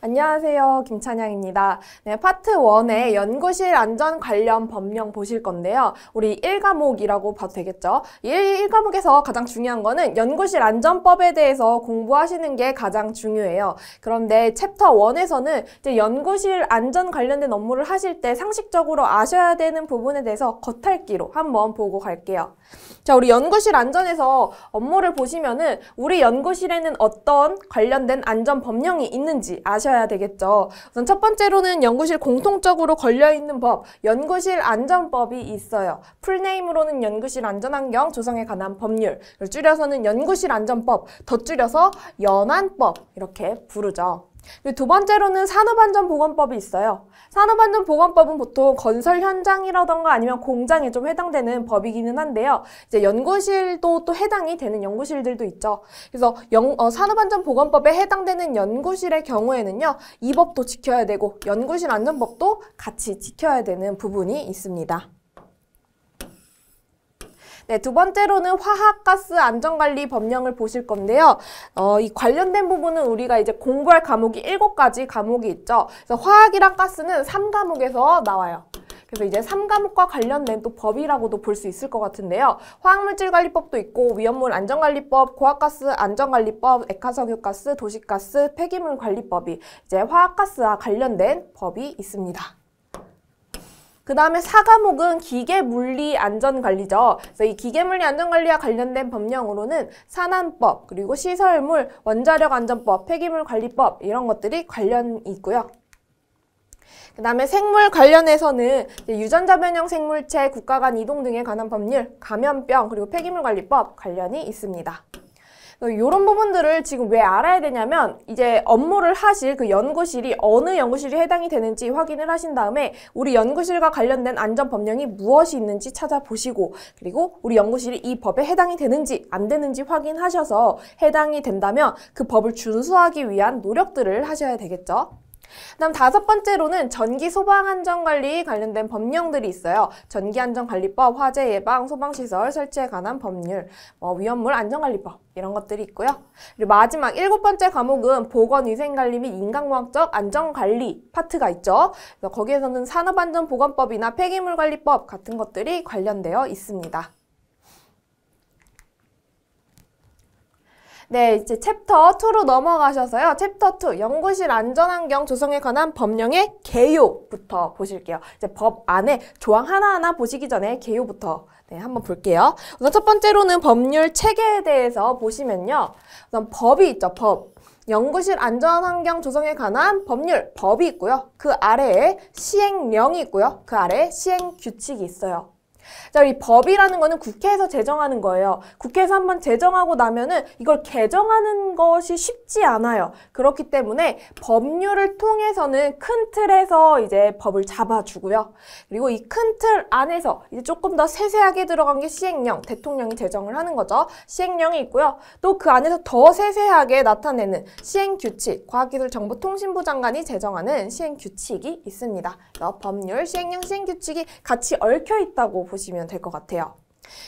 안녕하세요. 김찬양입니다. 네, 파트 1의 연구실 안전 관련 법령 보실 건데요. 우리 1과목이라고 봐도 되겠죠? 1과목에서 가장 중요한 거는 연구실 안전법에 대해서 공부하시는 게 가장 중요해요. 그런데 챕터 1에서는 이제 연구실 안전 관련된 업무를 하실 때 상식적으로 아셔야 되는 부분에 대해서 겉핥기로 한번 보고 갈게요. 자, 우리 연구실 안전에서 업무를 보시면은 우리 연구실에는 어떤 관련된 안전 법령이 있는지 아셔야 되겠죠. 우선 첫 번째로는 연구실 공통적으로 걸려있는 법, 연구실 안전법이 있어요. 풀네임으로는 연구실 안전환경 조성에 관한 법률, 줄여서는 연구실 안전법, 더 줄여서 연안법 이렇게 부르죠. 그리고 두 번째로는 산업안전보건법이 있어요. 산업안전보건법은 보통 건설 현장이라던가 아니면 공장에 좀 해당되는 법이기는 한데요. 이제 연구실도 또 해당이 되는 연구실들도 있죠. 그래서 산업안전보건법에 해당되는 연구실의 경우에는요, 이 법도 지켜야 되고 연구실 안전법도 같이 지켜야 되는 부분이 있습니다. 네, 두 번째로는 화학가스 안전관리 법령을 보실 건데요. 이 관련된 부분은 우리가 이제 공부할 과목이 7가지 과목이 있죠. 그래서 화학이랑 가스는 3과목에서 나와요. 그래서 이제 3과목과 관련된 또 법이라고도 볼 수 있을 것 같은데요. 화학물질관리법도 있고 위험물 안전관리법, 고압가스 안전관리법, 액화석유가스, 도시가스, 폐기물관리법이 이제 화학가스와 관련된 법이 있습니다. 그 다음에 4과목은 기계물리안전관리죠. 그래서 이 기계물리안전관리와 관련된 법령으로는 산안법, 그리고 시설물, 원자력안전법, 폐기물관리법 이런 것들이 관련이 있고요. 그 다음에 생물 관련해서는 유전자 변형 생물체, 국가 간 이동 등에 관한 법률, 감염병, 그리고 폐기물관리법 관련이 있습니다. 이런 부분들을 지금 왜 알아야 되냐면 이제 업무를 하실 그 연구실이 어느 연구실이 해당이 되는지 확인을 하신 다음에 우리 연구실과 관련된 안전법령이 무엇이 있는지 찾아보시고 그리고 우리 연구실이 이 법에 해당이 되는지 안 되는지 확인하셔서 해당이 된다면 그 법을 준수하기 위한 노력들을 하셔야 되겠죠. 그다음 5번째로는 전기 소방안전관리 관련된 법령들이 있어요. 전기안전관리법, 화재 예방, 소방시설 설치에 관한 법률, 위험물 안전관리법 이런 것들이 있고요. 그리고 마지막 7번째 과목은 보건위생관리 및 인간공학적 안전관리 파트가 있죠. 그래서 거기에서는 산업안전보건법이나 폐기물관리법 같은 것들이 관련되어 있습니다. 네, 이제 챕터 2로 넘어가셔서요. 챕터 2, 연구실 안전환경 조성에 관한 법령의 개요부터 보실게요. 이제 법 안에 조항 하나하나 보시기 전에 개요부터 한번 볼게요. 우선 첫 번째로는 법률 체계에 대해서 보시면요. 우선 법이 있죠, 법. 연구실 안전환경 조성에 관한 법률, 법이 있고요. 그 아래에 시행령이 있고요. 그 아래에 시행규칙이 있어요. 자, 이 법이라는 거는 국회에서 제정하는 거예요. 국회에서 한번 제정하고 나면은 이걸 개정하는 것이 쉽지 않아요. 그렇기 때문에 법률을 통해서는 큰 틀에서 이제 법을 잡아주고요. 그리고 이 큰 틀 안에서 이제 조금 더 세세하게 들어간 게 시행령, 대통령이 제정을 하는 거죠. 시행령이 있고요. 또 그 안에서 더 세세하게 나타내는 시행규칙, 과학기술정보통신부 장관이 제정하는 시행규칙이 있습니다. 그래서 법률, 시행령, 시행규칙이 같이 얽혀 있다고 보시면 될 것 같아요.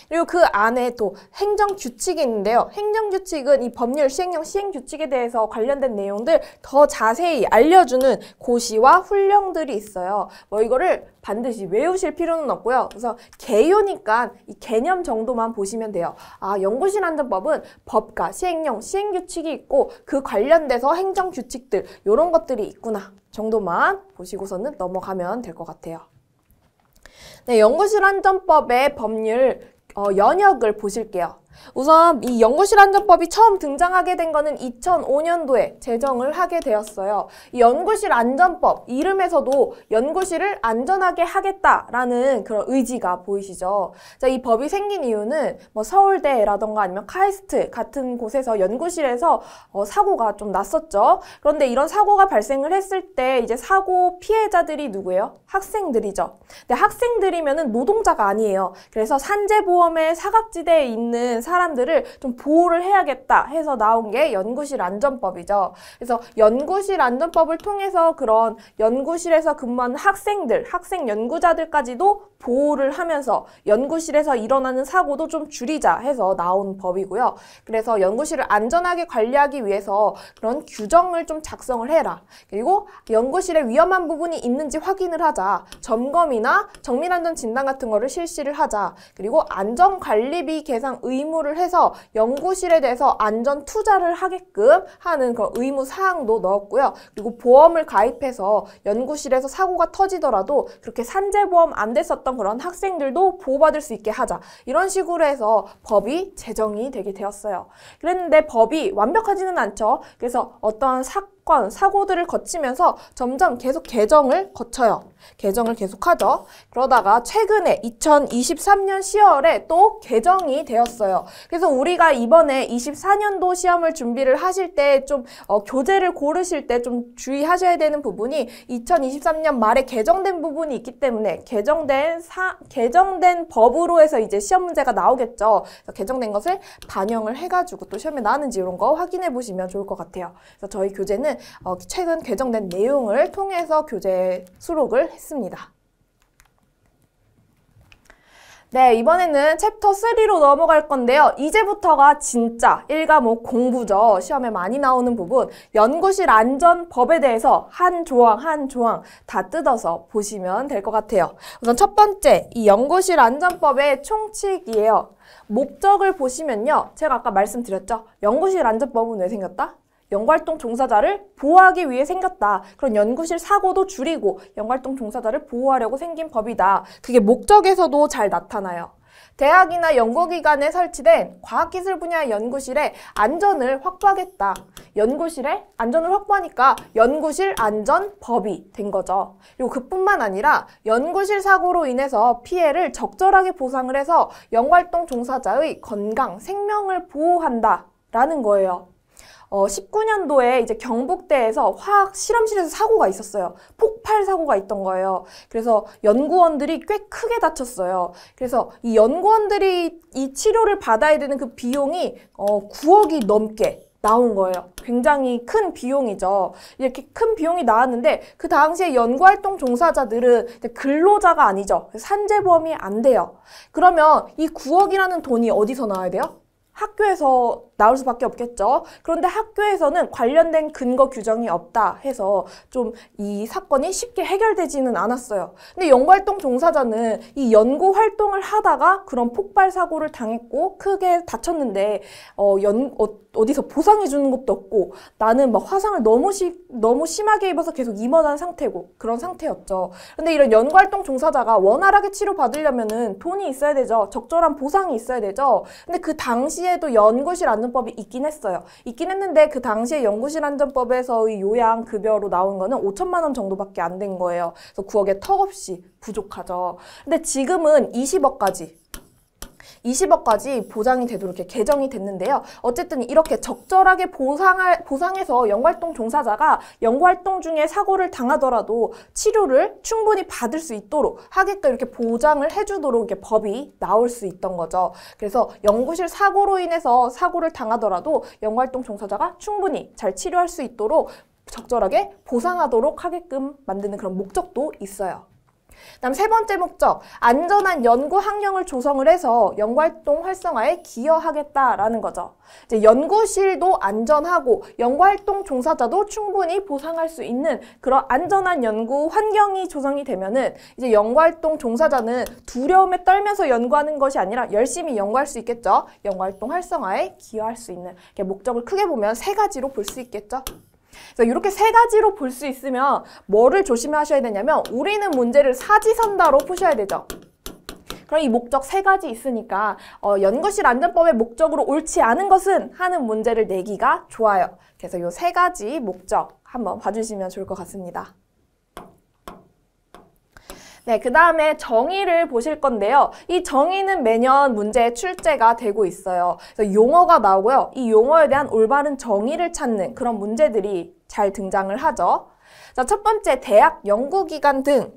그리고 그 안에 또 행정규칙이 있는데요. 행정규칙은 이 법률, 시행령, 시행규칙에 대해서 관련된 내용들 더 자세히 알려주는 고시와 훈령들이 있어요. 이거를 반드시 외우실 필요는 없고요. 그래서 개요니까 이 개념 정도만 보시면 돼요. 아, 연구실 안전법은 법과 시행령, 시행규칙이 있고 그 관련돼서 행정규칙들 이런 것들이 있구나 정도만 보시고서는 넘어가면 될 것 같아요. 네, 연구실 안전법의 법률 연역을 보실게요. 우선 이 연구실 안전법이 처음 등장하게 된 거는 2005년도에 제정을 하게 되었어요. 이 연구실 안전법 이름에서도 연구실을 안전하게 하겠다라는 그런 의지가 보이시죠. 자, 이 법이 생긴 이유는 서울대라던가 아니면 카이스트 같은 곳에서 연구실에서 사고가 좀 났었죠. 그런데 이런 사고가 발생을 했을 때 이제 사고 피해자들이 누구예요? 학생들이죠. 근데 학생들이면은 노동자가 아니에요. 그래서 산재보험의 사각지대에 있는 사람들을 좀 보호를 해야겠다 해서 나온 게 연구실 안전법이죠. 그래서 연구실 안전법을 통해서 그런 연구실에서 근무하는 학생들, 학생 연구자들까지도 보호를 하면서 연구실에서 일어나는 사고도 좀 줄이자 해서 나온 법이고요. 그래서 연구실을 안전하게 관리하기 위해서 그런 규정을 좀 작성을 해라. 그리고 연구실에 위험한 부분이 있는지 확인을 하자. 점검이나 정밀안전 진단 같은 거를 실시를 하자. 그리고 안전관리비 계상 의무를 해서 연구실에 대해서 안전 투자를 하게끔 하는 그런 의무 사항도 넣었고요. 그리고 보험을 가입해서 연구실에서 사고가 터지더라도 그렇게 산재보험 안 됐었던 그런 학생들도 보호받을 수 있게 하자. 이런 식으로 해서 법이 제정이 되게 되었어요. 그랬는데 법이 완벽하지는 않죠. 그래서 어떤 사고들을 거치면서 점점 계속 개정을 거쳐요. 개정을 계속하죠. 그러다가 최근에 2023년 10월에 또 개정이 되었어요. 그래서 우리가 이번에 24년도 시험을 준비를 하실 때 좀 교재를 고르실 때 좀 주의하셔야 되는 부분이 2023년 말에 개정된 부분이 있기 때문에 개정된 법으로 해서 이제 시험 문제가 나오겠죠. 그래서 개정된 것을 반영을 해가지고 또 시험에 나왔는지 이런 거 확인해 보시면 좋을 것 같아요. 그래서 저희 교재는 최근 개정된 내용을 통해서 교재 수록을 했습니다. 네, 이번에는 챕터 3로 넘어갈 건데요. 이제부터가 진짜 1과목 공부죠. 시험에 많이 나오는 부분, 연구실 안전법에 대해서 한 조항 한 조항 다 뜯어서 보시면 될 것 같아요. 우선 첫 번째, 이 연구실 안전법의 총칙이에요. 목적을 보시면요. 제가 아까 말씀드렸죠. 연구실 안전법은 왜 생겼다? 연구활동 종사자를 보호하기 위해 생겼다. 그런 연구실 사고도 줄이고 연구활동 종사자를 보호하려고 생긴 법이다. 그게 목적에서도 잘 나타나요. 대학이나 연구기관에 설치된 과학기술 분야 연구실의 안전을 확보하겠다. 연구실의 안전을 확보하니까 연구실 안전법이 된 거죠. 그리고 그뿐만 아니라 연구실 사고로 인해서 피해를 적절하게 보상을 해서 연구활동 종사자의 건강, 생명을 보호한다. 라는 거예요. 19년도에 이제 경북대에서 화학 실험실에서 사고가 있었어요. 폭발 사고가 있던 거예요. 그래서 연구원들이 꽤 크게 다쳤어요. 그래서 이 연구원들이 이 치료를 받아야 되는 그 비용이 9억이 넘게 나온 거예요. 굉장히 큰 비용이죠. 이렇게 큰 비용이 나왔는데 그 당시에 연구활동 종사자들은 근로자가 아니죠. 산재보험이 안 돼요. 그러면 이 9억이라는 돈이 어디서 나와야 돼요? 학교에서 나올 수밖에 없겠죠. 그런데 학교에서는 관련된 근거 규정이 없다 해서 좀 이 사건이 쉽게 해결되지는 않았어요. 근데 연구활동 종사자는 이 연구 활동을 하다가 그런 폭발 사고를 당했고 크게 다쳤는데 어디서 보상해 주는 것도 없고 나는 막 화상을 너무 심하게 입어서 계속 입원한 상태고 그런 상태였죠. 근데 이런 연구활동 종사자가 원활하게 치료받으려면은 돈이 있어야 되죠. 적절한 보상이 있어야 되죠. 근데 그 당시에도 연구실 안전법이 있긴 했어요. 있긴 했는데 그 당시에 연구실 안전법에서의 요양 급여로 나온 거는 5천만 원 정도밖에 안 된 거예요. 그래서 9억에 턱없이 부족하죠. 근데 지금은 20억까지 보장이 되도록 이렇게 개정이 됐는데요. 어쨌든 이렇게 적절하게 보상해서 연구활동 종사자가 연구활동 중에 사고를 당하더라도 치료를 충분히 받을 수 있도록 하게끔 이렇게 보장을 해주도록 이렇게 법이 나올 수 있던 거죠. 그래서 연구실 사고로 인해서 사고를 당하더라도 연구활동 종사자가 충분히 잘 치료할 수 있도록 적절하게 보상하도록 하게끔 만드는 그런 목적도 있어요. 다음 세 번째 목적, 안전한 연구 환경을 조성을 해서 연구활동 활성화에 기여하겠다라는 거죠. 이제 연구실도 안전하고 연구활동 종사자도 충분히 보상할 수 있는 그런 안전한 연구 환경이 조성이 되면은 이제 연구활동 종사자는 두려움에 떨면서 연구하는 것이 아니라 열심히 연구할 수 있겠죠. 연구활동 활성화에 기여할 수 있는 이렇게 목적을 크게 보면 세 가지로 볼 수 있겠죠. 그래서 이렇게 세 가지로 볼 수 있으면 뭐를 조심하셔야 되냐면 우리는 문제를 사지선다로 푸셔야 되죠. 그럼 이 목적 세 가지 있으니까 연구실 안전법의 목적으로 옳지 않은 것은 하는 문제를 내기가 좋아요. 그래서 이 세 가지 목적 한번 봐주시면 좋을 것 같습니다. 네, 그 다음에 정의를 보실 건데요. 이 정의는 매년 문제에 출제가 되고 있어요. 그래서 용어가 나오고요. 이 용어에 대한 올바른 정의를 찾는 그런 문제들이 잘 등장을 하죠. 자, 첫 번째, 대학, 연구기관 등.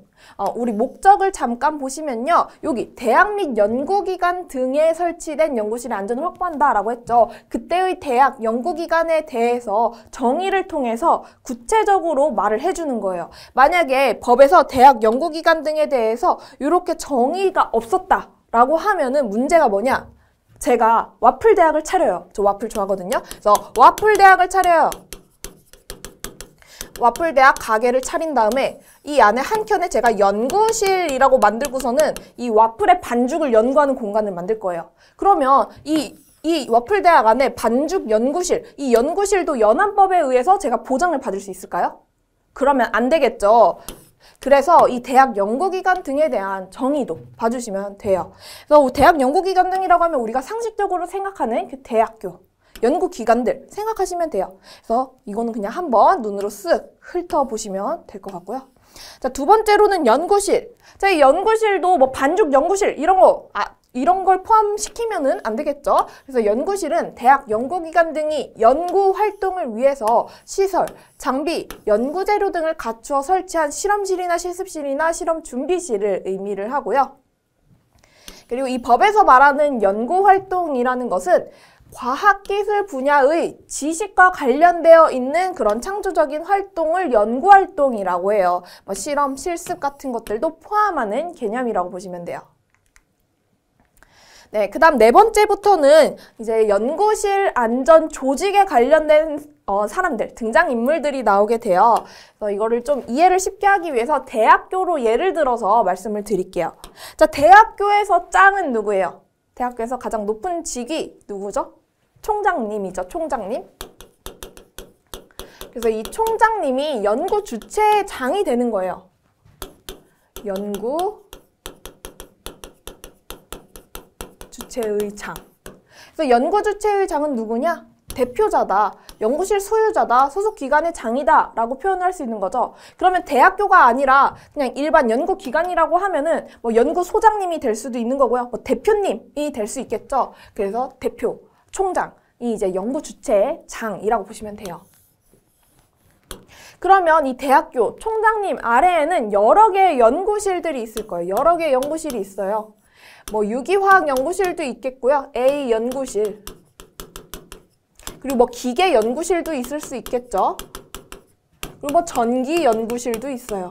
우리 목적을 잠깐 보시면요. 여기 대학 및 연구기관 등에 설치된 연구실의 안전을 확보한다라고 했죠. 그때의 대학, 연구기관에 대해서 정의를 통해서 구체적으로 말을 해주는 거예요. 만약에 법에서 대학, 연구기관 등에 대해서 이렇게 정의가 없었다라고 하면은 문제가 뭐냐? 제가 와플대학을 차려요. 저 와플 좋아하거든요. 그래서 와플대학을 차려요. 와플대학 가게를 차린 다음에 이 안에 한켠에 제가 연구실이라고 만들고서는 이 와플의 반죽을 연구하는 공간을 만들 거예요. 그러면 이 와플대학 안에 반죽 연구실, 이 연구실도 연안법에 의해서 제가 보장을 받을 수 있을까요? 그러면 안 되겠죠. 그래서 이 대학 연구기관 등에 대한 정의도 봐주시면 돼요. 그래서 대학 연구기관 등이라고 하면 우리가 상식적으로 생각하는 그 대학교, 연구기관들 생각하시면 돼요. 그래서 이거는 그냥 한번 눈으로 쓱 훑어보시면 될 것 같고요. 자, 두 번째로는 연구실. 자, 이 연구실도 뭐 반죽 연구실 이런 걸 포함시키면은 안 되겠죠. 그래서 연구실은 대학 연구기관 등이 연구 활동을 위해서 시설, 장비, 연구재료 등을 갖추어 설치한 실험실이나 실습실이나 실험 준비실을 의미를 하고요. 그리고 이 법에서 말하는 연구 활동이라는 것은 과학기술 분야의 지식과 관련되어 있는 그런 창조적인 활동을 연구활동이라고 해요. 뭐 실험, 실습 같은 것들도 포함하는 개념이라고 보시면 돼요. 네, 그 다음 네 번째부터는 이제 연구실 안전 조직에 관련된 사람들, 등장인물들이 나오게 돼요. 그래서 이거를 좀 이해를 쉽게 하기 위해서 대학교로 예를 들어서 말씀을 드릴게요. 자, 대학교에서 짱은 누구예요? 대학교에서 가장 높은 직위 누구죠? 총장님이죠, 총장님. 그래서 이 총장님이 연구 주체의 장이 되는 거예요. 연구 주체의 장. 그래서 연구 주체의 장은 누구냐? 대표자다, 연구실 소유자다, 소속 기관의 장이다 라고 표현할 수 있는 거죠. 그러면 대학교가 아니라 그냥 일반 연구기관이라고 하면은 뭐 연구소장님이 될 수도 있는 거고요. 뭐 대표님이 될 수 있겠죠. 그래서 대표, 총장이 이제 연구 주체의 장이라고 보시면 돼요. 그러면 이 대학교 총장님 아래에는 여러 개의 연구실들이 있을 거예요. 여러 개의 연구실이 있어요. 뭐 유기화학 연구실도 있겠고요. A 연구실. 그리고 뭐 기계 연구실도 있을 수 있겠죠. 그리고 뭐 전기 연구실도 있어요.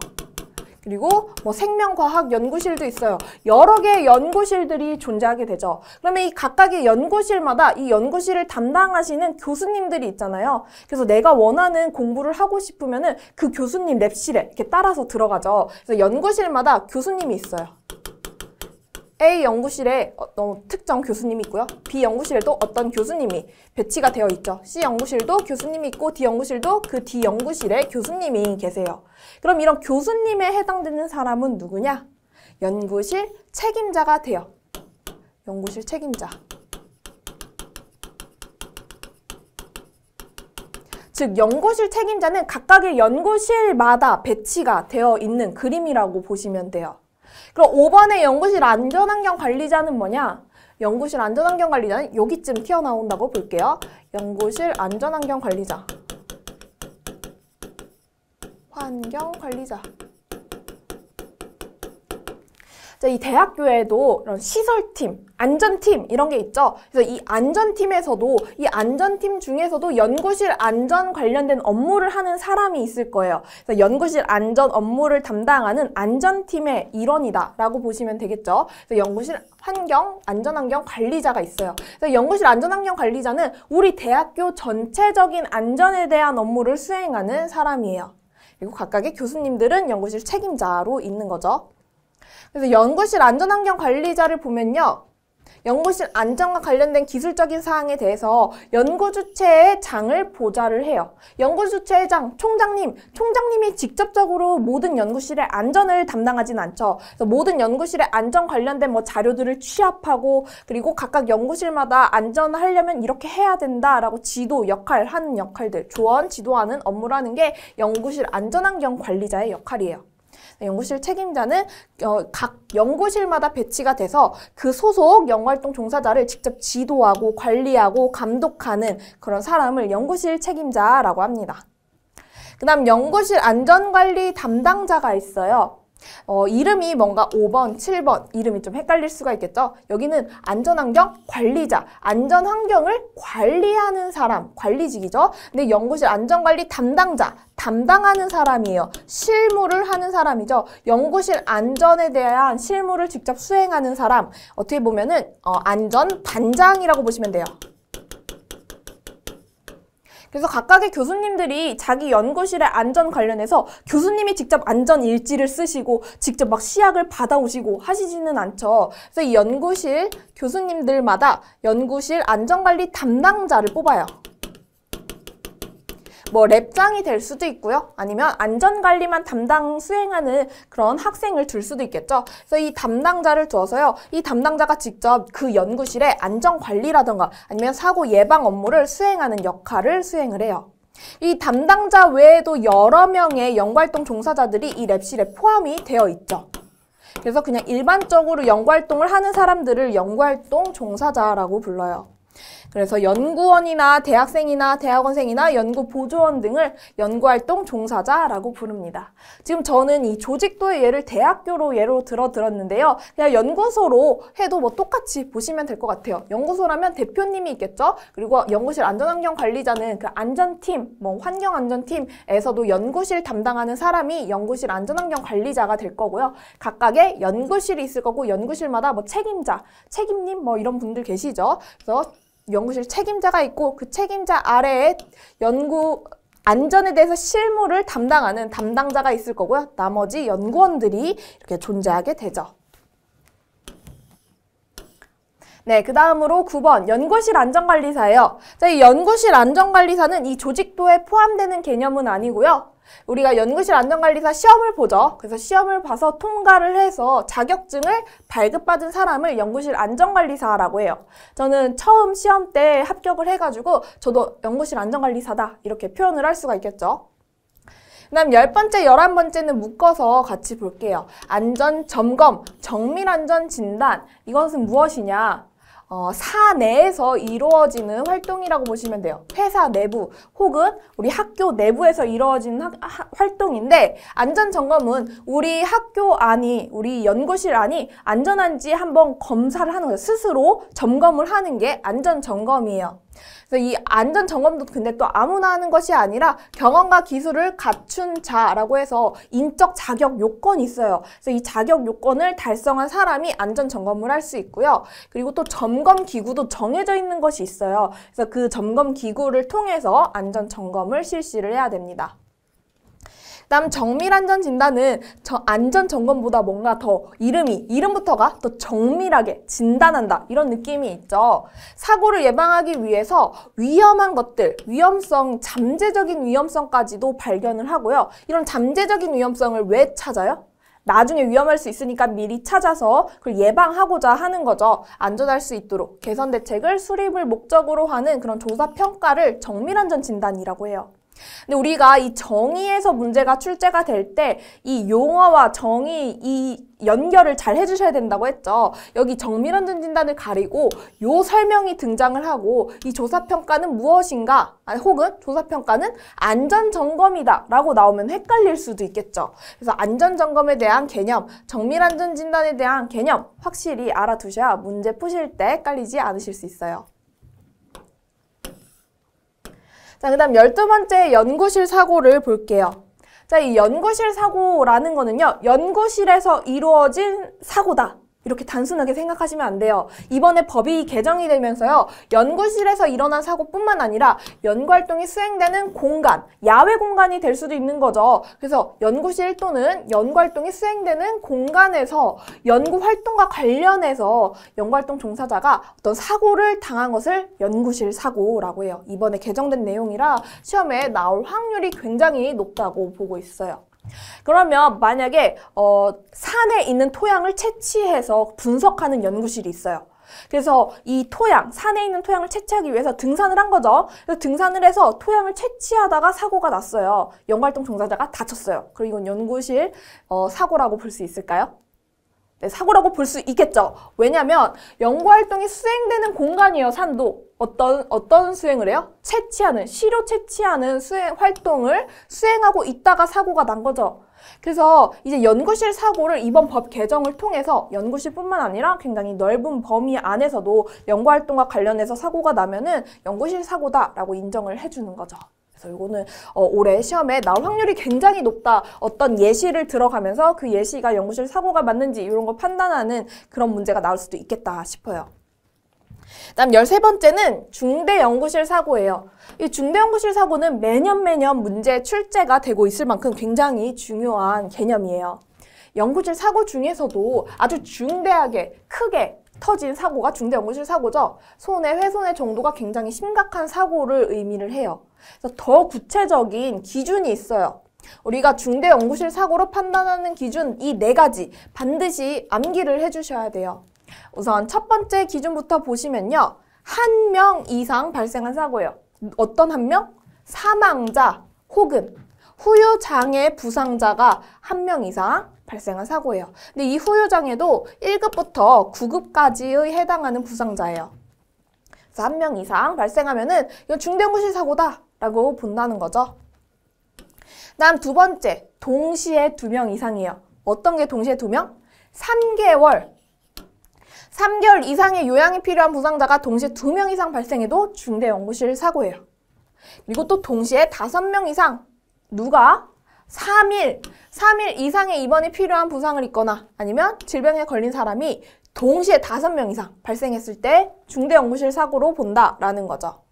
그리고 뭐 생명과학 연구실도 있어요. 여러 개의 연구실들이 존재하게 되죠. 그러면 이 각각의 연구실마다 이 연구실을 담당하시는 교수님들이 있잖아요. 그래서 내가 원하는 공부를 하고 싶으면은 그 교수님 랩실에 이렇게 따라서 들어가죠. 그래서 연구실마다 교수님이 있어요. A 연구실에 특정 교수님이 있고요. B 연구실에도 어떤 교수님이 배치가 되어 있죠. C 연구실도 교수님이 있고 D 연구실도 그 D 연구실에 교수님이 계세요. 그럼 이런 교수님에 해당되는 사람은 누구냐? 연구실 책임자가 돼요. 연구실 책임자. 즉 연구실 책임자는 각각의 연구실마다 배치가 되어 있는 그림이라고 보시면 돼요. 그럼 5번의 연구실 안전환경 관리자는 뭐냐? 연구실 안전환경 관리자는 여기쯤 튀어나온다고 볼게요. 연구실 안전환경 관리자. 환경 관리자. 자, 이 대학교에도 이런 시설팀, 안전팀 이런 게 있죠. 그래서 이 안전팀에서도 이 안전팀 중에서도 연구실 안전 관련된 업무를 하는 사람이 있을 거예요. 그래서 연구실 안전 업무를 담당하는 안전팀의 일원이다라고 보시면 되겠죠. 그래서 연구실 안전환경 관리자가 있어요. 그래서 연구실 안전환경 관리자는 우리 대학교 전체적인 안전에 대한 업무를 수행하는 사람이에요. 그리고 각각의 교수님들은 연구실 책임자로 있는 거죠. 그래서 연구실 안전환경 관리자를 보면요. 연구실 안전과 관련된 기술적인 사항에 대해서 연구 주체의 장을 보좌를 해요. 연구 주체의 장, 총장님이 직접적으로 모든 연구실의 안전을 담당하진 않죠. 그래서 모든 연구실의 안전 관련된 뭐 자료들을 취합하고 그리고 각각 연구실마다 안전하려면 이렇게 해야 된다라고 지도 하는 역할들, 조언, 지도하는 업무라는 게 연구실 안전환경 관리자의 역할이에요. 연구실 책임자는 각 연구실마다 배치가 돼서 그 소속 연구활동 종사자를 직접 지도하고 관리하고 감독하는 그런 사람을 연구실 책임자라고 합니다. 그 다음 연구실 안전관리 담당자가 있어요. 이름이 뭔가 5번, 7번 이름이 좀 헷갈릴 수가 있겠죠? 여기는 안전환경 관리자, 안전환경을 관리하는 사람, 관리직이죠? 근데 연구실 안전관리 담당자, 담당하는 사람이에요. 실무를 하는 사람이죠. 연구실 안전에 대한 실무를 직접 수행하는 사람, 어떻게 보면은 안전반장이라고 보시면 돼요. 그래서 각각의 교수님들이 자기 연구실의 안전 관련해서 교수님이 직접 안전 일지를 쓰시고 직접 막 시약을 받아오시고 하시지는 않죠. 그래서 이 연구실 교수님들마다 연구실 안전관리 담당자를 뽑아요. 뭐 랩장이 될 수도 있고요. 아니면 안전관리만 담당 수행하는 그런 학생을 둘 수도 있겠죠. 그래서 이 담당자를 두어서요. 이 담당자가 직접 그 연구실의 안전관리라던가 아니면 사고 예방 업무를 수행하는 역할을 수행을 해요. 이 담당자 외에도 여러 명의 연구활동 종사자들이 이 랩실에 포함이 되어 있죠. 그래서 그냥 일반적으로 연구활동을 하는 사람들을 연구활동 종사자라고 불러요. 그래서 연구원이나 대학생이나 대학원생이나 연구보조원 등을 연구활동 종사자라고 부릅니다. 지금 저는 이 조직도의 예를 대학교로 예로 들었는데요. 그냥 연구소로 해도 뭐 똑같이 보시면 될 것 같아요. 연구소라면 대표님이 있겠죠. 그리고 연구실 안전환경 관리자는 그 안전팀, 뭐 환경안전팀에서도 연구실 담당하는 사람이 연구실 안전환경 관리자가 될 거고요. 각각의 연구실이 있을 거고 연구실마다 뭐 책임자, 책임님 뭐 이런 분들 계시죠. 그래서 연구실 책임자가 있고 그 책임자 아래에 연구 안전에 대해서 실무를 담당하는 담당자가 있을 거고요. 나머지 연구원들이 이렇게 존재하게 되죠. 네, 그 다음으로 9번 연구실 안전관리사예요. 자, 이 연구실 안전관리사는 이 조직도에 포함되는 개념은 아니고요. 우리가 연구실 안전관리사 시험을 보죠. 그래서 시험을 봐서 통과를 해서 자격증을 발급받은 사람을 연구실 안전관리사라고 해요. 저는 처음 시험 때 합격을 해가지고 저도 연구실 안전관리사다 이렇게 표현을 할 수가 있겠죠. 그 다음 10번째, 11번째는 묶어서 같이 볼게요. 안전점검, 정밀안전진단, 이것은 무엇이냐? 사내에서 이루어지는 활동이라고 보시면 돼요. 회사 내부 혹은 우리 학교 내부에서 이루어지는 활동인데 안전점검은 우리 학교 안이, 우리 연구실 안이 안전한지 한번 검사를 하는 거예요. 스스로 점검을 하는 게 안전점검이에요. 그래서 이 안전점검도 근데 또 아무나 하는 것이 아니라 경험과 기술을 갖춘 자라고 해서 인적 자격 요건이 있어요. 그래서 이 자격 요건을 달성한 사람이 안전점검을 할 수 있고요. 그리고 또 점검 기구도 정해져 있는 것이 있어요. 그래서 그 점검 기구를 통해서 안전점검을 실시를 해야 됩니다. 그다음 정밀안전진단은 안전점검보다 뭔가 더 이름부터가 더 정밀하게 진단한다 이런 느낌이 있죠. 사고를 예방하기 위해서 위험한 것들, 위험성, 잠재적인 위험성까지도 발견을 하고요. 이런 잠재적인 위험성을 왜 찾아요? 나중에 위험할 수 있으니까 미리 찾아서 그걸 예방하고자 하는 거죠. 안전할 수 있도록 개선 대책을 수립을 목적으로 하는 그런 조사 평가를 정밀안전진단이라고 해요. 근데 우리가 이 정의에서 문제가 출제가 될 때 이 용어와 정의 이 연결을 잘 해주셔야 된다고 했죠. 여기 정밀안전진단을 가리고 요 설명이 등장을 하고 이 조사평가는 무엇인가 혹은 조사평가는 안전점검이다 라고 나오면 헷갈릴 수도 있겠죠. 그래서 안전점검에 대한 개념, 정밀안전진단에 대한 개념 확실히 알아두셔야 문제 푸실 때 헷갈리지 않으실 수 있어요. 자, 그 다음 12번째 연구실 사고를 볼게요. 자, 이 연구실 사고라는 거는요, 연구실에서 이루어진 사고다. 이렇게 단순하게 생각하시면 안 돼요. 이번에 법이 개정이 되면서요. 연구실에서 일어난 사고뿐만 아니라 연구활동이 수행되는 공간, 야외 공간이 될 수도 있는 거죠. 그래서 연구실 또는 연구활동이 수행되는 공간에서 연구활동과 관련해서 연구활동 종사자가 어떤 사고를 당한 것을 연구실 사고라고 해요. 이번에 개정된 내용이라 시험에 나올 확률이 굉장히 높다고 보고 있어요. 그러면 만약에 산에 있는 토양을 채취해서 분석하는 연구실이 있어요. 그래서 이 토양, 산에 있는 토양을 채취하기 위해서 등산을 한 거죠. 그래서 등산을 해서 토양을 채취하다가 사고가 났어요. 연구활동 종사자가 다쳤어요. 그리고 이건 연구실 사고라고 볼 수 있을까요? 네, 사고라고 볼 수 있겠죠. 왜냐하면 연구활동이 수행되는 공간이에요. 산도. 어떤 수행을 해요? 채취하는, 시료 채취하는 활동을 수행하고 있다가 사고가 난 거죠. 그래서 이제 연구실 사고를 이번 법 개정을 통해서 연구실뿐만 아니라 굉장히 넓은 범위 안에서도 연구활동과 관련해서 사고가 나면은 연구실 사고다라고 인정을 해주는 거죠. 그래서 이거는 올해 시험에 나올 확률이 굉장히 높다. 어떤 예시를 들어가면서 그 예시가 연구실 사고가 맞는지 이런 걸 판단하는 그런 문제가 나올 수도 있겠다 싶어요. 다음 13번째는 중대연구실 사고예요. 이 중대연구실 사고는 매년 문제 출제가 되고 있을 만큼 굉장히 중요한 개념이에요. 연구실 사고 중에서도 아주 중대하게 크게 터진 사고가 중대연구실 사고죠. 손해, 훼손의 정도가 굉장히 심각한 사고를 의미를 해요. 그래서 더 구체적인 기준이 있어요. 우리가 중대연구실 사고로 판단하는 기준 이 4가지 반드시 암기를 해주셔야 돼요. 우선 첫 번째 기준부터 보시면요. 1명 이상 발생한 사고예요. 어떤 1명? 사망자 혹은 후유장애 부상자가 1명 이상 발생한 사고예요. 근데 이 후유장애도 1급부터 9급까지의 해당하는 부상자예요. 그래서 1명 이상 발생하면은 이건 중대연구실 사고다라고 본다는 거죠. 다음 두 번째, 동시에 2명 이상이에요. 어떤 게 동시에 2명? 3개월 이상의 요양이 필요한 부상자가 동시에 2명 이상 발생해도 중대연구실 사고예요. 그리고 또 동시에 5명 이상, 누가? 3일 이상의 입원이 필요한 부상을 입거나 아니면 질병에 걸린 사람이 동시에 5명 이상 발생했을 때 중대연구실 사고로 본다라는 거죠.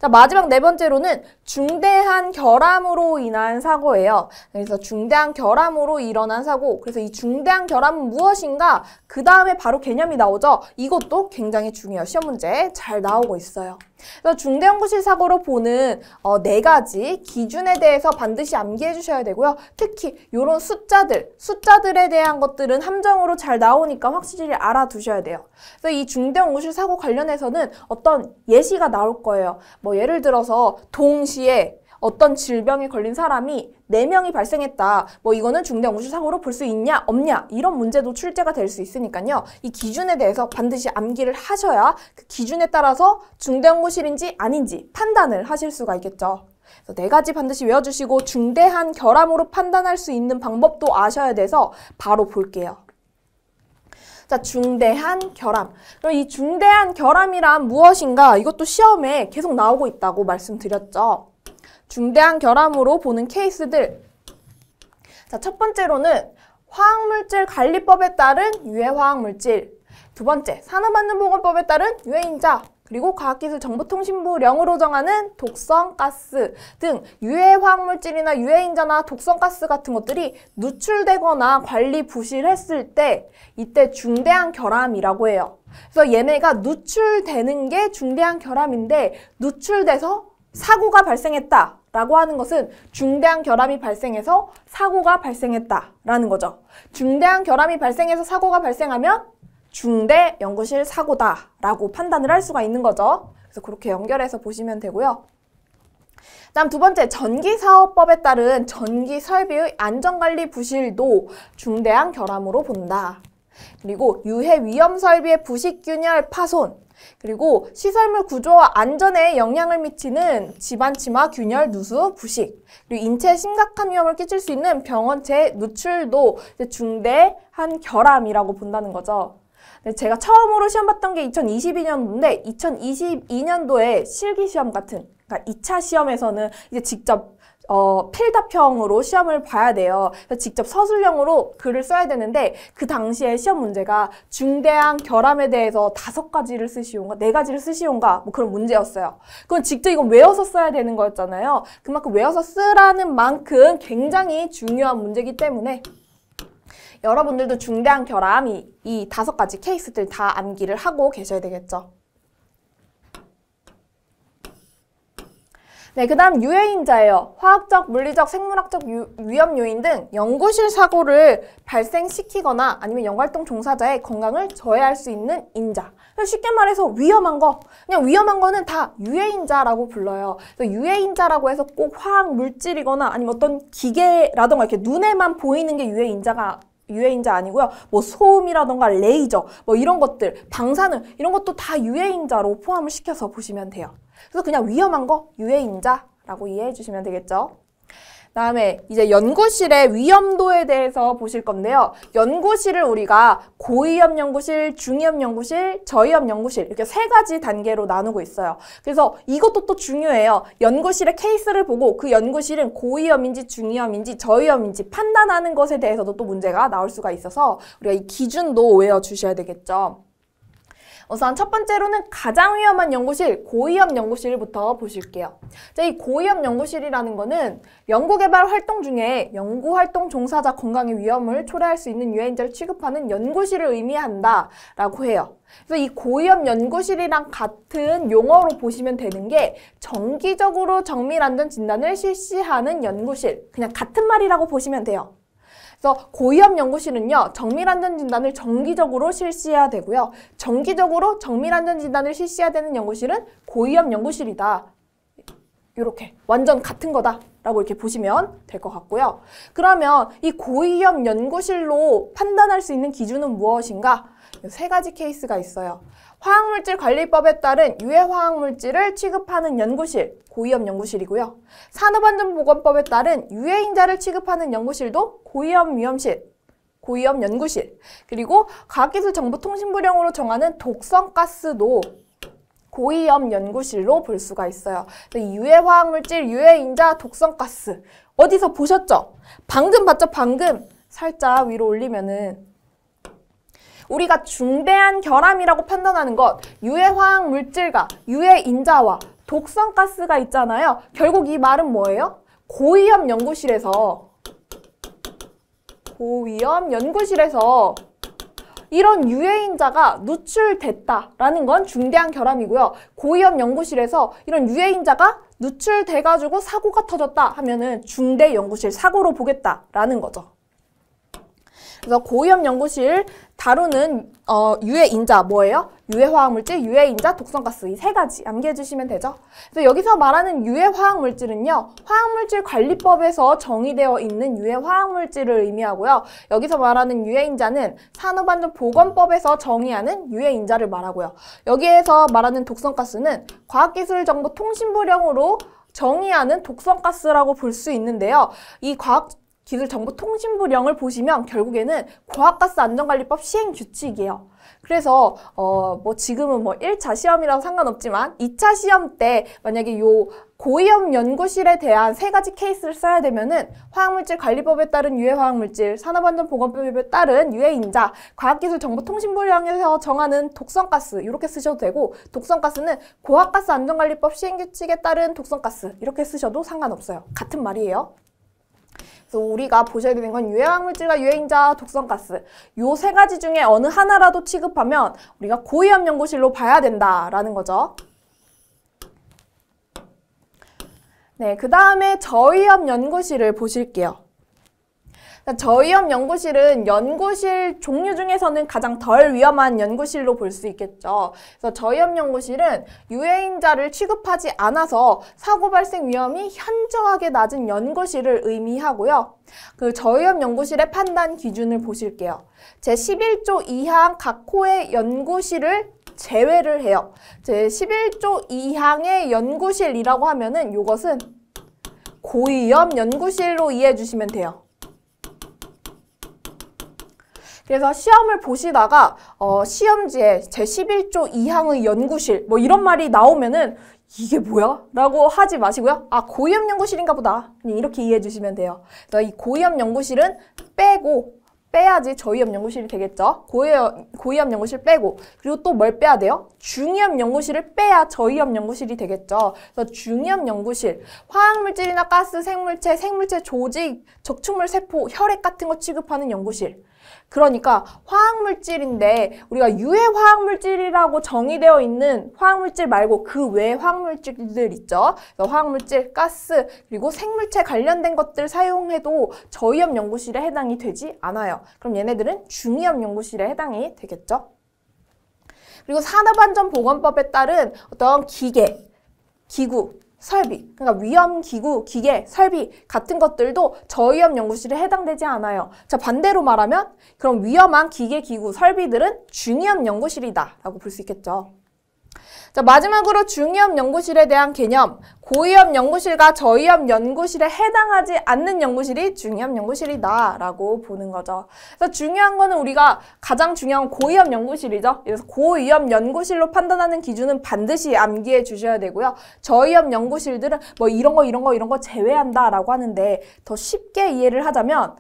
자, 마지막 4번째로는 중대한 결함으로 인한 사고예요. 그래서 중대한 결함으로 일어난 사고. 그래서 이 중대한 결함은 무엇인가? 그 다음에 바로 개념이 나오죠. 이것도 굉장히 중요해요. 시험 문제에 잘 나오고 있어요. 그래서 중대연구실 사고로 보는 4가지 기준에 대해서 반드시 암기해 주셔야 되고요. 특히 이런 숫자들에 대한 것들은 함정으로 잘 나오니까 확실히 알아두셔야 돼요. 그래서 이 중대연구실 사고 관련해서는 어떤 예시가 나올 거예요. 뭐 예를 들어서 동시에 어떤 질병에 걸린 사람이 4명이 발생했다. 뭐 이거는 중대연구실 사고로 볼 수 있냐 없냐 이런 문제도 출제가 될 수 있으니까요. 이 기준에 대해서 반드시 암기를 하셔야 그 기준에 따라서 중대연구실인지 아닌지 판단을 하실 수가 있겠죠. 그래서 4가지 반드시 외워주시고 중대한 결함으로 판단할 수 있는 방법도 아셔야 돼서 바로 볼게요. 자, 중대한 결함. 그럼 이 중대한 결함이란 무엇인가? 이것도 시험에 계속 나오고 있다고 말씀드렸죠. 중대한 결함으로 보는 케이스들. 자, 첫 번째로는 화학물질 관리법에 따른 유해화학물질. 두 번째, 산업안전보건법에 따른 유해인자. 그리고 과학기술정보통신부령으로 정하는 독성가스 등 유해화학물질이나 유해인자나 독성가스 같은 것들이 누출되거나 관리 부실했을 때 이때 중대한 결함이라고 해요. 그래서 얘네가 누출되는 게 중대한 결함인데 누출돼서 사고가 발생했다라고 하는 것은 중대한 결함이 발생해서 사고가 발생했다라는 거죠. 중대한 결함이 발생해서 사고가 발생하면 중대연구실 사고다라고 판단을 할 수가 있는 거죠. 그래서 그렇게 연결해서 보시면 되고요. 다음 두 번째, 전기사업법에 따른 전기설비의 안전관리 부실도 중대한 결함으로 본다. 그리고 유해위험설비의 부식균열 파손, 그리고 시설물 구조와 안전에 영향을 미치는 집안치마 균열 누수 부식, 그리고 인체에 심각한 위험을 끼칠 수 있는 병원체 누출도 중대한 결함이라고 본다는 거죠. 제가 처음으로 시험 봤던 게 2022년도인데 2022년도에 실기시험 같은, 그러니까 2차 시험에서는 이제 직접 필답형으로 시험을 봐야 돼요. 그래서 직접 서술형으로 글을 써야 되는데 그 당시에 시험 문제가 중대한 결함에 대해서 5가지를 쓰시온가 4가지를 쓰시온가 뭐 그런 문제였어요. 그건 직접 이건 외워서 써야 되는 거였잖아요. 그만큼 외워서 쓰라는 만큼 굉장히 중요한 문제이기 때문에 여러분들도 중대한 결함 이 5가지 케이스들 다 암기를 하고 계셔야 되겠죠. 네, 그 다음 유해인자예요. 화학적, 물리적, 생물학적 위험 요인 등 연구실 사고를 발생시키거나 아니면 연구활동 종사자의 건강을 저해할 수 있는 인자. 쉽게 말해서 위험한 거, 그냥 위험한 거는 다 유해인자라고 불러요. 그래서 유해인자라고 해서 꼭 화학 물질이거나 아니면 어떤 기계라던가 이렇게 눈에만 보이는 게 유해인자 아니고요. 뭐 소음이라던가 레이저, 뭐 이런 것들, 방사능 이런 것도 다 유해인자로 포함을 시켜서 보시면 돼요. 그래서 그냥 위험한 거 유해인자라고 이해해 주시면 되겠죠. 다음에 이제 연구실의 위험도에 대해서 보실 건데요. 연구실을 우리가 고위험 연구실, 중위험 연구실, 저위험 연구실 이렇게 세 가지 단계로 나누고 있어요. 그래서 이것도 또 중요해요. 연구실의 케이스를 보고 그 연구실은 고위험인지 중위험인지 저위험인지 판단하는 것에 대해서도 또 문제가 나올 수가 있어서 우리가 이 기준도 외워주셔야 되겠죠. 우선 첫 번째로는 가장 위험한 연구실, 고위험 연구실부터 보실게요. 자, 이 고위험 연구실이라는 거는 연구개발 활동 중에 연구활동 종사자 건강의 위험을 초래할 수 있는 유해인자를 취급하는 연구실을 의미한다라고 해요. 그래서 이 고위험 연구실이랑 같은 용어로 보시면 되는 게 정기적으로 정밀안전 진단을 실시하는 연구실, 그냥 같은 말이라고 보시면 돼요. 그래서 고위험 연구실은요, 정밀안전진단을 정기적으로 실시해야 되고요. 정기적으로 정밀안전진단을 실시해야 되는 연구실은 고위험 연구실이다. 이렇게 완전 같은 거다 라고 이렇게 보시면 될 것 같고요. 그러면 이 고위험 연구실로 판단할 수 있는 기준은 무엇인가? 세 가지 케이스가 있어요. 화학물질관리법에 따른 유해화학물질을 취급하는 연구실, 고위험 연구실이고요. 산업안전보건법에 따른 유해인자를 취급하는 연구실도 고위험 위험실, 고위험 연구실. 그리고 과학기술정보통신부령으로 정하는 독성가스도 고위험 연구실로 볼 수가 있어요. 이 유해화학물질, 유해인자, 독성가스 어디서 보셨죠? 방금 봤죠? 방금 살짝 위로 올리면은 우리가 중대한 결함이라고 판단하는 것, 유해화학물질과 유해인자와 독성가스가 있잖아요. 결국 이 말은 뭐예요? 고위험 연구실에서 이런 유해인자가 누출됐다라는 건 중대한 결함이고요. 고위험 연구실에서 이런 유해인자가 누출돼가지고 사고가 터졌다 하면은 중대 연구실 사고로 보겠다라는 거죠. 그래서 고위험 연구실 다루는 유해인자 뭐예요? 유해화학물질, 유해인자, 독성가스 이 세 가지 암기해 주시면 되죠. 그래서 여기서 말하는 유해화학물질은요. 화학물질관리법에서 정의되어 있는 유해화학물질을 의미하고요. 여기서 말하는 유해인자는 산업안전보건법에서 정의하는 유해인자를 말하고요. 여기에서 말하는 독성가스는 과학기술정보통신부령으로 정의하는 독성가스라고 볼 수 있는데요. 이 기술정보통신부령을 보시면 결국에는 과학가스 안전관리법 시행규칙이에요. 그래서 뭐 지금은 뭐 1차 시험이라서 상관없지만 2차 시험 때 만약에 요 고위험 연구실에 대한 세 가지 케이스를 써야 되면은 화학물질관리법에 따른 유해화학물질, 산업안전보건법에 따른 유해인자, 과학기술정보통신부령에서 정하는 독성가스 이렇게 쓰셔도 되고 독성가스는 고학가스 안전관리법 시행규칙에 따른 독성가스 이렇게 쓰셔도 상관없어요. 같은 말이에요. 그래서 우리가 보셔야 되는 건 유해화학물질과 유해인자, 독성가스 요 세 가지 중에 어느 하나라도 취급하면 우리가 고위험 연구실로 봐야 된다라는 거죠. 네, 그 다음에 저위험 연구실을 보실게요. 저위험 연구실은 연구실 종류 중에서는 가장 덜 위험한 연구실로 볼 수 있겠죠. 그래서 저위험 연구실은 유해인자를 취급하지 않아서 사고 발생 위험이 현저하게 낮은 연구실을 의미하고요. 그 저위험 연구실의 판단 기준을 보실게요. 제11조 2항 각 호의 연구실을 제외를 해요. 제11조 2항의 연구실이라고 하면은 이것은 고위험 연구실로 이해해 주시면 돼요. 그래서 시험을 보시다가 시험지에 제11조 2항의 연구실 뭐 이런 말이 나오면은 이게 뭐야? 라고 하지 마시고요. 아, 고위험 연구실인가 보다. 이렇게 이해해 주시면 돼요. 그래서 이 고위험 연구실은 빼야지 저위험 연구실이 되겠죠. 고위험 연구실 빼고 그리고 또 뭘 빼야 돼요? 중위험 연구실을 빼야 저위험 연구실이 되겠죠. 그래서 중위험 연구실, 화학물질이나 가스, 생물체 조직, 적축물 세포, 혈액 같은 거 취급하는 연구실. 그러니까 화학물질인데 우리가 유해화학물질이라고 정의되어 있는 화학물질 말고 그 외 화학물질들 있죠. 화학물질, 가스, 그리고 생물체 관련된 것들 사용해도 저위험 연구실에 해당이 되지 않아요. 그럼 얘네들은 중위험 연구실에 해당이 되겠죠. 그리고 산업안전보건법에 따른 어떤 기계, 기구, 설비, 그러니까 위험기구, 기계, 설비 같은 것들도 저위험 연구실에 해당되지 않아요. 자, 반대로 말하면 그럼 위험한 기계, 기구, 설비들은 중위험 연구실이다 라고 볼 수 있겠죠. 자, 마지막으로 중위험 연구실에 대한 개념, 고위험 연구실과 저위험 연구실에 해당하지 않는 연구실이 중위험 연구실이다 라고 보는 거죠. 그래서 중요한 거는 우리가 가장 중요한 고위험 연구실이죠. 그래서 고위험 연구실로 판단하는 기준은 반드시 암기해 주셔야 되고요. 저위험 연구실들은 뭐 이런 거 제외한다 라고 하는데 더 쉽게 이해를 하자면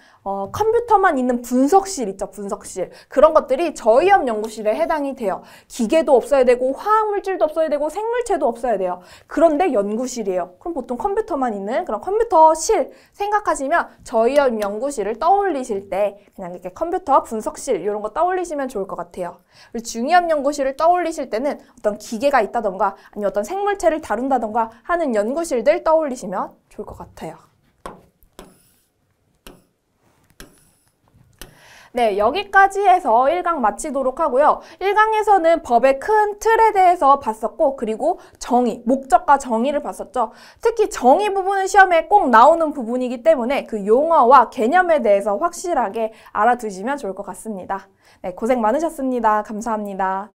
컴퓨터만 있는 분석실 있죠, 분석실. 그런 것들이 저위험 연구실에 해당이 돼요. 기계도 없어야 되고 화학물질도 없어야 되고 생물체도 없어야 돼요. 그런데 연구실이에요. 그럼 보통 컴퓨터만 있는 그런 컴퓨터실 생각하시면 저위험 연구실을 떠올리실 때 그냥 이렇게 컴퓨터 분석실 이런 거 떠올리시면 좋을 것 같아요. 그리고 중위험 연구실을 떠올리실 때는 어떤 기계가 있다던가 아니면 어떤 생물체를 다룬다던가 하는 연구실들 떠올리시면 좋을 것 같아요. 네, 여기까지 해서 1강 마치도록 하고요. 1강에서는 법의 큰 틀에 대해서 봤었고, 그리고 정의, 목적과 정의를 봤었죠. 특히 정의 부분은 시험에 꼭 나오는 부분이기 때문에 그 용어와 개념에 대해서 확실하게 알아두시면 좋을 것 같습니다. 네, 고생 많으셨습니다. 감사합니다.